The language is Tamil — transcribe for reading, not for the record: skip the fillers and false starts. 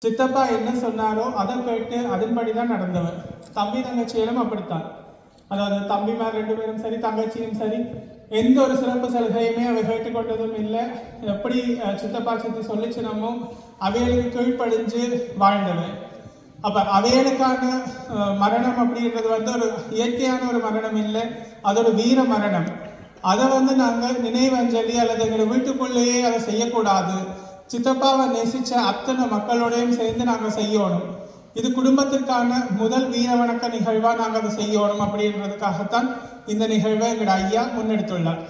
சித்தப்பா என்ன சொன்னாரோ அதை கேட்டு அதன்படிதான் நடந்தவர். தம்பி தங்கச்சியிலும் அப்படித்தான். அதாவது தம்பிமார் 2 பேரும் சரி, தங்கச்சியும் சரி, எந்த ஒரு சிறப்பு சலுகையுமே அவை கேட்டுக்கொண்டதும் இல்லை. எப்படி சித்தப்பா சித்தி சொல்லிச்சினமோ அவைகளுக்கு கீழ்ப்படிஞ்சு வாழ்ந்தவன். அப்ப அவைகளுக்கான மரணம் அப்படின்றது ஒரு இயற்கையான ஒரு மரணம் இல்லை, அது ஒரு வீர மரணம். அதை நாங்கள் நினைவஞ்சலி அல்லது எங்கள் வீட்டுக்குள்ளேயே அதை செய்யக்கூடாது. சித்தப்பாவை நேசிச்ச அத்தனை மக்களோடையும் சேர்ந்து நாங்கள் செய்யணும். இது குடும்பத்திற்கான முதல் வீர வணக்க நிகழ்வா நாங்கள் அதை செய்யணும் அப்படின்றதுக்காகத்தான் இந்த நிகழ்வை எங்களோட ஐயா முன்னெடுத்துள்ளார்.